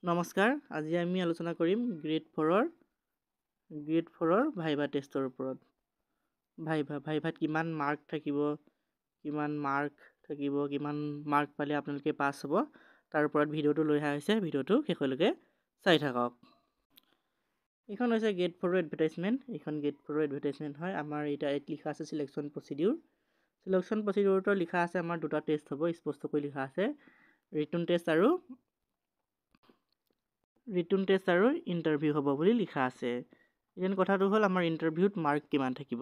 নমস্কাৰ, আজি আমি আলোচনা কৰিম গ্ৰেড 4ৰ ভাইভা টেষ্টৰ ওপৰত। ভাইভাত কিমান মাৰ্ক থাকিব, কিমান মাৰ্ক পালে আপোনালোকে পাছ হ'ব, তাৰ ওপৰত ভিডিঅ'টো লৈ অহা হৈছে। ভিডিঅ'টো শেষলৈকে চাই থাকক। এইখন হৈছে গ্ৰেড 4ৰ এডভাৰটাইজমেণ্ট। এইখন গ্ৰেড 4ৰ এডভাৰটাইজমেণ্ট হয়। আমাৰ এতিয়া ইয়াত লিখা আছে চিলেকশ্যন প্ৰচিডিউৰ। চিলেকশ্যন প্ৰচিডিউৰটো লিখা আছে আমাৰ দুটা টেষ্ট হ'ব, স্পষ্টকৈ লিখা আছে ৰিটন টেষ্ট আৰু ইণ্টাৰভিউ হ'ব বুলি লিখা আছে। এতিয়া কথাটো হ'ল আমাৰ ইণ্টাৰভিউত মাৰ্ক কিমান থাকিব।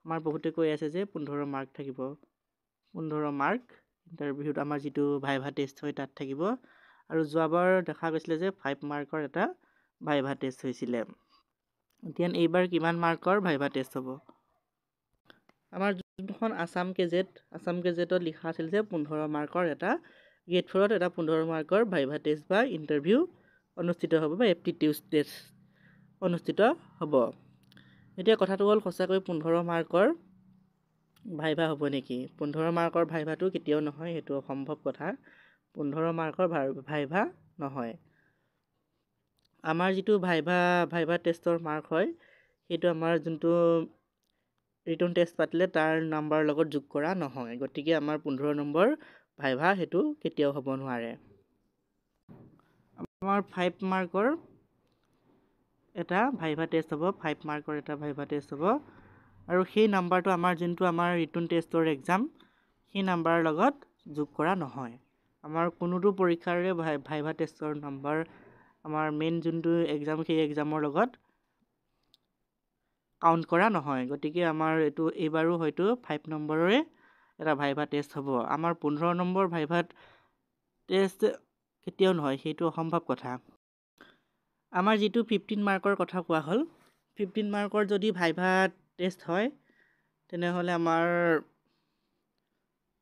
আমাৰ বহুতে কৈ আছে যে 15 মাৰ্ক থাকিব। 15 মাৰ্ক ইণ্টাৰভিউত আমাৰ যিটো ভাইভা টেষ্ট হয় তাত থাকিব। আৰু যোৱাবাৰ দেখা গৈছিলে যে 5 মাৰ্কৰ এটা ভাইভা টেষ্ট হৈছিলে। এতিয়া এইবাৰ কিমান মাৰ্কৰ ভাইভা টেষ্ট হ'ব? আমাৰ যোনখন আছাম গেজেটত লিখা আছিল যে 15 মাৰ্কৰ এটা গ্ৰেড 4ত এটা 15 মাৰ্কৰ ভাইভা টেষ্ট বা ইণ্টাৰভিউ অনুষ্ঠিত হ'ব বা এপ্টিটিউড টেষ্ট অনুষ্ঠিত হ'ব। এতিয়া কথাটো হ'ল সঁচাকৈ 15 মাৰ্কৰ ভাইভা হ'ব নেকি? 15 মাৰ্কৰ ভাইভাটো কেতিয়াও নহয়, সেইটো অসম্ভৱ কথা। 15 মাৰ্কৰ ভাইভা নহয়। আমাৰ যিটো ভাইভা টেষ্টৰ মাৰ্ক হয়, সেইটো আমাৰ যোনটো ৰিটন টেষ্ট পাতিলে তাৰ নাম্বাৰৰ লগত যোগ কৰা নহয়। গতিকে আমাৰ 15 নম্বৰ ভাইভা সেইটো কেতিয়াও হ'ব নোৱাৰে। আমাৰ 5 মাৰ্কৰ এটা ভাইভা টেষ্ট হ'ব, 5 মাৰ্কৰ এটা ভাইভা টেষ্ট হ'ব। আৰু সেই নাম্বাৰটো আমাৰ যোনটো আমাৰ ৰিটন টেষ্টৰ এক্সাম, সেই নাম্বাৰৰ লগত যোগ কৰা নহয়। আমাৰ কোনোটো পৰীক্ষাৰে ভাইভা টেষ্টৰ নাম্বাৰ আমাৰ মেইন যোনটো এক্সাম, সেই এক্সামৰ লগত কাউণ্ট কৰা নহয়। গতিকে আমাৰ এইবাৰো হয়তো 5 নম্বৰৰে এটা ভাইভা টেষ্ট হ'ব। আমাৰ 15 নম্বৰ ভাইভা টেষ্ট কেতিয়াও নহয়, সেইটো অসম্ভৱ কথা। আমাৰ যিটো 15 মাৰ্কৰ কথা কোৱা হ'ল, 15 মাৰ্কৰ যদি ভাইভা টেষ্ট হয়, তেনেহ'লে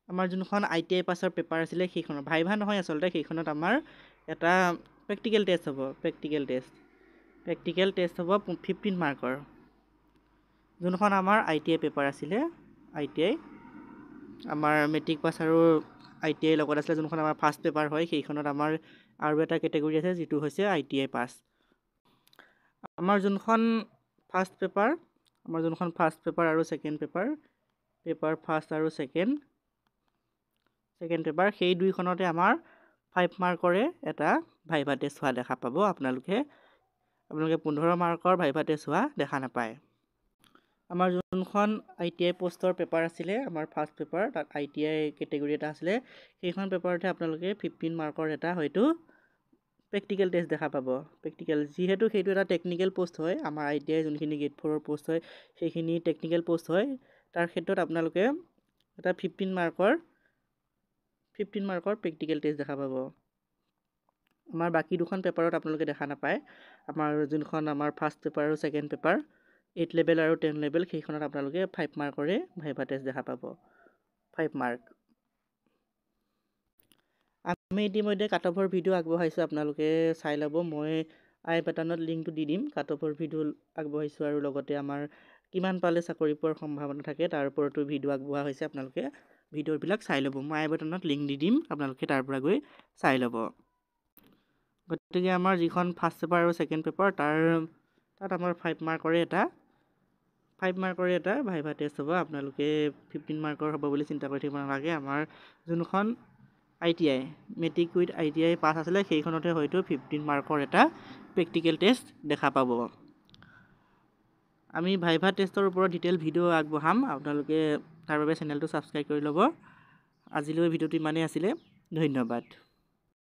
আমাৰ যোনখন ITI পাছৰ পেপাৰ আছিলে, সেইখনত ভাইভা নহয় আচলতে, সেইখনত আমাৰ এটা প্ৰেক্টিকেল টেষ্ট হ'ব। প্ৰেক্টিকেল টেষ্ট হ'ব 15 মাৰ্কৰ। যোনখন আমাৰ ITI পেপাৰ আছিলে, ITI আমাৰ মেট্ৰিক পাছ আৰু ITI লগত আছিলে, যোনখন আমাৰ ফাৰ্ষ্ট পেপাৰ হয়, সেইখনত আমাৰ আৰু এটা কেটেগৰী আছে, যিটো হৈছে ITI পাছ। আমাৰ যোনখন ফাৰ্ষ্ট পেপাৰ আৰু ছেকেণ্ড পেপাৰ ফাৰ্ষ্ট আৰু ছেকেণ্ড পেপাৰ, সেই দুইখনতে আমাৰ 5 মাৰ্কৰে এটা ভাইভা টেষ্ট হোৱা দেখা পাব। আপোনালোকে 15 মাৰ্কৰ ভাইভা টেষ্ট হোৱা দেখা নাপায়। আমাৰ যোনখন ITI পষ্টৰ পেপাৰ আছিলে, আমাৰ ফাৰ্ষ্ট পেপাৰ, তাত ITI কেটেগৰী এটা আছিলে, সেইখন পেপাৰতে আপোনালোকে 15 মাৰ্কৰ এটা হয়তো প্ৰেক্টিকেল টেষ্ট দেখা পাব। যিহেতু সেইটো এটা টেকনিকেল পষ্ট হয়, আমাৰ ITI যোনখিনি গ্ৰেড 4ৰ পষ্ট হয়, সেইখিনি টেকনিকেল পষ্ট হয়। তাৰ ক্ষেত্ৰত আপোনালোকে এটা 15 মাৰ্কৰ প্ৰেক্টিকেল টেষ্ট দেখা পাব। আমাৰ বাকী দুখন পেপাৰত আপোনালোকে দেখা নাপায়। আমাৰ যোনখন আমাৰ ফাৰ্ষ্ট পেপাৰ আৰু ছেকেণ্ড পেপাৰ, 8 লেভেল আৰু 10 লেভেল, সেইখনত আপোনালোকে 5 মাৰ্কৰে ভাইভা টেষ্ট দেখা পাব। 5 মাৰ্ক। আমি ইতিমধ্যে কাট অফৰ ভিডিঅ' আগবঢ়াইছোঁ, আপোনালোকে চাই ল'ব। মই আই বাটনত লিংকটো দি দিম। কাট অফৰ ভিডিঅ' আগবঢ়াইছোঁ আৰু লগতে আমাৰ কিমান পালে চাকৰি পোৱাৰ সম্ভাৱনা থাকে তাৰ ওপৰতো ভিডিঅ' আগবঢ়োৱা হৈছে। আপোনালোকে ভিডিঅ'বিলাক চাই ল'ব। মই আই বাটনত লিংক দি দিম, আপোনালোকে তাৰ পৰা গৈ চাই ল'ব। গতিকে আমাৰ যিখন ফাৰ্ষ্ট পেপাৰ আৰু ছেকেণ্ড পেপাৰ, তাত আমাৰ 5 মাৰ্কৰে এটা ভাইভা টেষ্ট হ'ব। আপোনালোকে 15 মাৰ্কৰ হ'ব বুলি চিন্তা কৰি থাকিব নালাগে। আমাৰ যোনখন ITI মেট্ৰিক উইথ ITI পাছ আছিলে, সেইখনতে হয়তো 15 মাৰ্কৰ এটা প্ৰেক্টিকেল টেষ্ট দেখা পাব। আমি ভাইভা টেষ্টৰ ওপৰত ডিটেইল ভিডিঅ' আগবঢ়াম, আপোনালোকে তাৰ বাবে চেনেলটো ছাবস্ক্ৰাইব কৰি ল'ব। আজিলৈ ভিডিঅ'টো ইমানেই আছিলে। ধন্যবাদ।